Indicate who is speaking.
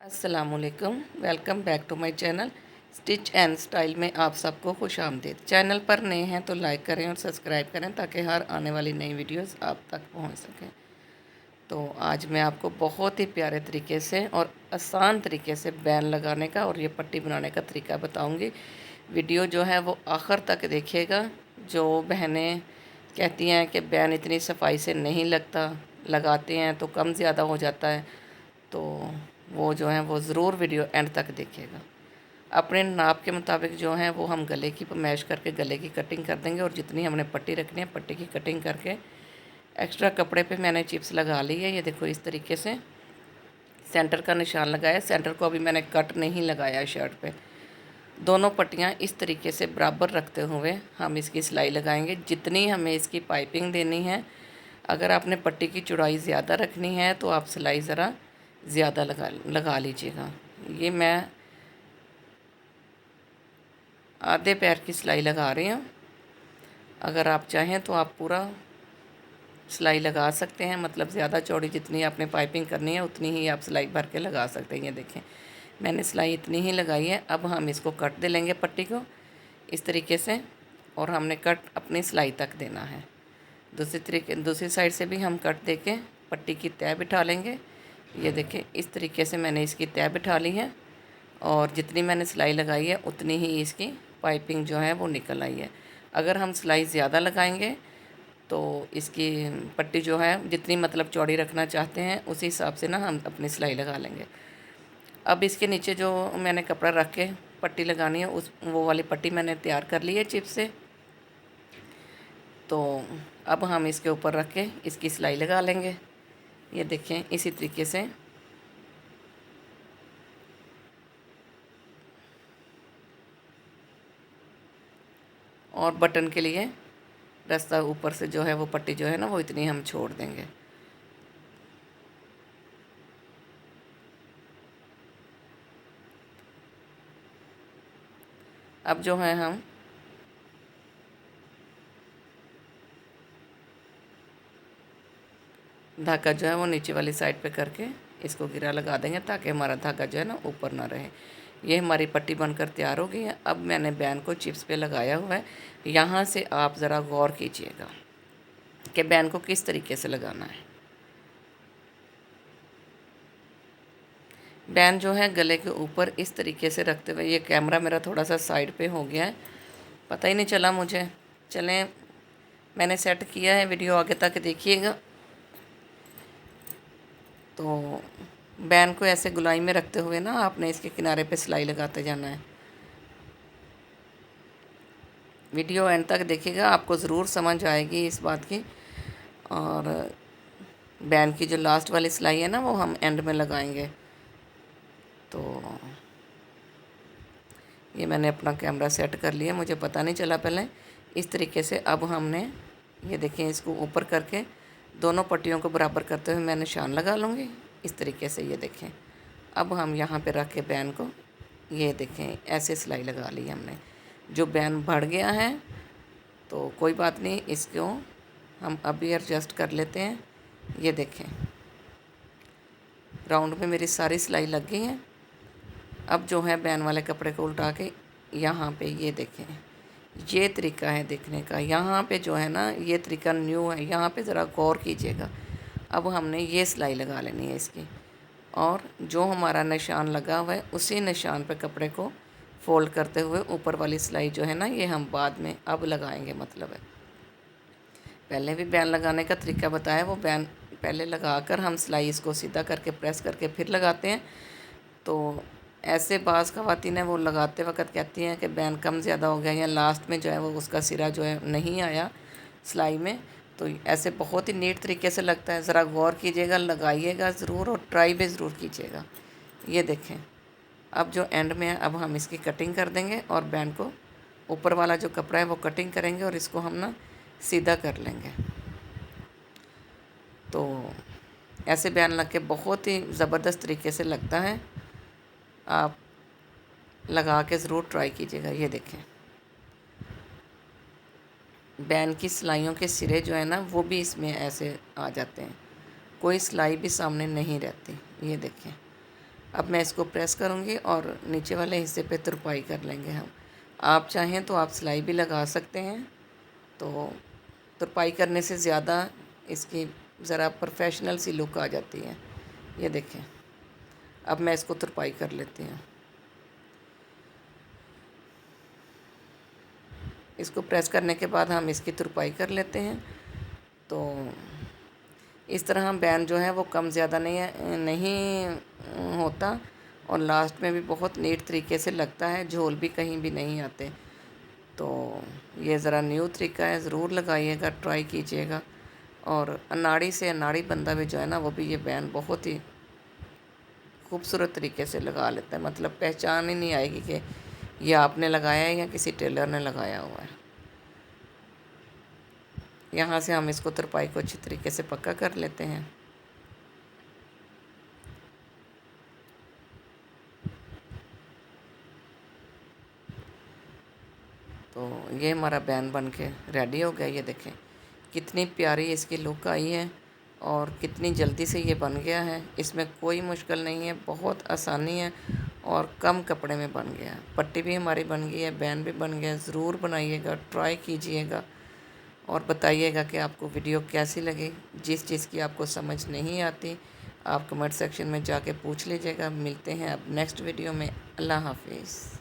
Speaker 1: अस्सलामुअलैकुम, welcome back to my channel stitch and style में आप सबको खुश आमदीद। चैनल पर नए हैं तो लाइक करें और सब्सक्राइब करें ताकि हर आने वाली नई वीडियोस आप तक पहुंच सकें। तो आज मैं आपको बहुत ही प्यारे तरीके से और आसान तरीके से बैन लगाने का और ये पट्टी बनाने का तरीका बताऊंगी। वीडियो जो है वो आखिर तक देखिएगा। जो बहनें कहती हैं कि बैन इतनी सफाई से नहीं लगता, लगाते हैं तो कम ज़्यादा हो जाता है, तो वो जो है वो ज़रूर वीडियो एंड तक देखिएगा। अपने नाप के मुताबिक जो है वो हम गले की मैश करके गले की कटिंग कर देंगे और जितनी हमने पट्टी रखनी है पट्टी की कटिंग करके एक्स्ट्रा कपड़े पे मैंने चिप्स लगा ली है। ये देखो इस तरीके से सेंटर का निशान लगाया। सेंटर को अभी मैंने कट नहीं लगाया शर्ट पे। दोनों पट्टियाँ इस तरीके से बराबर रखते हुए हम इसकी सिलाई लगाएंगे। जितनी हमें इसकी पाइपिंग देनी है, अगर आपने पट्टी की चौड़ाई ज़्यादा रखनी है तो आप सिलाई ज़रा ज़्यादा लगा लीजिएगा। ये मैं आधे पैर की सिलाई लगा रही हूँ। अगर आप चाहें तो आप पूरा सिलाई लगा सकते हैं, मतलब ज़्यादा चौड़ी जितनी आपने पाइपिंग करनी है उतनी ही आप सिलाई भर के लगा सकते हैं। ये देखें मैंने सिलाई इतनी ही लगाई है। अब हम इसको कट दे लेंगे पट्टी को इस तरीके से, और हमने कट अपनी सिलाई तक देना है। दूसरी साइड से भी हम कट दे के पट्टी की तय बिठा लेंगे। ये देखें इस तरीके से मैंने इसकी तय बिठा ली है और जितनी मैंने सिलाई लगाई है उतनी ही इसकी पाइपिंग जो है वो निकल आई है। अगर हम सिलाई ज़्यादा लगाएंगे तो इसकी पट्टी जो है जितनी मतलब चौड़ी रखना चाहते हैं उसी हिसाब से ना हम अपनी सिलाई लगा लेंगे। अब इसके नीचे जो मैंने कपड़ा रख के पट्टी लगानी है वो वाली पट्टी मैंने तैयार कर ली है चिप्स से। तो अब हम इसके ऊपर रख के इसकी सिलाई लगा लेंगे। ये देखें इसी तरीके से और बटन के लिए रास्ता ऊपर से जो है वो पट्टी जो है ना वो इतनी हम छोड़ देंगे। अब जो है हम धागा जो है वो नीचे वाली साइड पे करके इसको गिरा लगा देंगे ताकि हमारा धागा जो है ना ऊपर ना रहे। ये हमारी पट्टी बनकर तैयार हो गई है। अब मैंने बैन को चिप्स पे लगाया हुआ है। यहाँ से आप ज़रा गौर कीजिएगा कि बैन को किस तरीके से लगाना है। बैन जो है गले के ऊपर इस तरीके से रखते हुए, ये कैमरा मेरा थोड़ा सा साइड पे हो गया है, पता ही नहीं चला मुझे। चलें मैंने सेट किया है, वीडियो आगे तक देखिएगा। तो बैन को ऐसे गुलाई में रखते हुए ना आपने इसके किनारे पे सिलाई लगाते जाना है। वीडियो एंड तक देखिएगा, आपको ज़रूर समझ आएगी इस बात की। और बैन की जो लास्ट वाली सिलाई है ना वो हम एंड में लगाएंगे। तो ये मैंने अपना कैमरा सेट कर लिया, मुझे पता नहीं चला पहले। इस तरीके से अब हमने ये देखें इसको ऊपर करके दोनों पट्टियों को बराबर करते हुए मैं निशान लगा लूँगी इस तरीके से। ये देखें अब हम यहाँ पे रख के बैन को ये देखें ऐसे सिलाई लगा ली हमने। जो बैन बढ़ गया है तो कोई बात नहीं, इसको हम अभी एडजस्ट कर लेते हैं। ये देखें राउंड में मेरी सारी सिलाई लग गई है। अब जो है बैन वाले कपड़े को उल्टा के यहाँ पे ये देखें, ये तरीका है देखने का। यहाँ पे जो है ना ये तरीका न्यू है, यहाँ पे ज़रा गौर कीजिएगा। अब हमने ये सिलाई लगा लेनी है इसकी, और जो हमारा निशान लगा हुआ है उसी निशान पे कपड़े को फोल्ड करते हुए ऊपर वाली सिलाई जो है ना ये हम बाद में अब लगाएंगे। मतलब है पहले भी बैन लगाने का तरीका बताया, वो बैन पहले लगाकर हम सिलाई इसको सीधा करके प्रेस करके फिर लगाते हैं। तो ऐसे बाज़ ख़वातीन है वो लगाते वक्त कहती हैं कि बैन कम ज़्यादा हो गया या लास्ट में जो है वो उसका सिरा जो है नहीं आया सिलाई में। तो ऐसे बहुत ही नीट तरीके से लगता है। ज़रा गौर कीजिएगा, लगाइएगा ज़रूर और ट्राई भी ज़रूर कीजिएगा। ये देखें अब जो एंड में है अब हम इसकी कटिंग कर देंगे और बैन को ऊपर वाला जो कपड़ा है वो कटिंग करेंगे और इसको हम ना सीधा कर लेंगे। तो ऐसे बैन लग के बहुत ही ज़बरदस्त तरीके से लगता है, आप लगा के ज़रूर ट्राई कीजिएगा। ये देखें बैन की सिलाइयों के सिरे जो है ना वो भी इसमें ऐसे आ जाते हैं, कोई सिलाई भी सामने नहीं रहती। ये देखें अब मैं इसको प्रेस करूँगी और नीचे वाले हिस्से पे तुरपाई कर लेंगे हम। आप चाहें तो आप सिलाई भी लगा सकते हैं, तो तुरपाई करने से ज़्यादा इसकी ज़रा प्रोफेशनल सी लुक आ जाती है। ये देखें, अब मैं इसको तुरपाई कर लेती हूँ। इसको प्रेस करने के बाद हम इसकी तुरपाई कर लेते हैं। तो इस तरह हम बैन जो है वो कम ज़्यादा नहीं होता और लास्ट में भी बहुत नीट तरीके से लगता है, झोल भी कहीं भी नहीं आते। तो ये ज़रा न्यू तरीका है, ज़रूर लगाइएगा, ट्राई कीजिएगा। और अनाड़ी से अनाड़ी बंदा भी जो है ना, वो भी ये बैन बहुत ही खूबसूरत तरीके से लगा लेता है। मतलब पहचान ही नहीं आएगी कि ये आपने लगाया है या किसी टेलर ने लगाया हुआ है। यहाँ से हम इसको तुरपाई को अच्छी तरीके से पक्का कर लेते हैं। तो ये हमारा बैन बन के रेडी हो गया। ये देखें कितनी प्यारी इसकी लुक आई है और कितनी जल्दी से ये बन गया है। इसमें कोई मुश्किल नहीं है, बहुत आसानी है और कम कपड़े में बन गया। पट्टी भी हमारी बन गई है, बैन भी बन गया। ज़रूर बनाइएगा, ट्राई कीजिएगा और बताइएगा कि आपको वीडियो कैसी लगी। जिस चीज़ की आपको समझ नहीं आती आप कमेंट सेक्शन में जाके पूछ लीजिएगा। मिलते हैं अब नेक्स्ट वीडियो में। अल्लाह हाफिज़।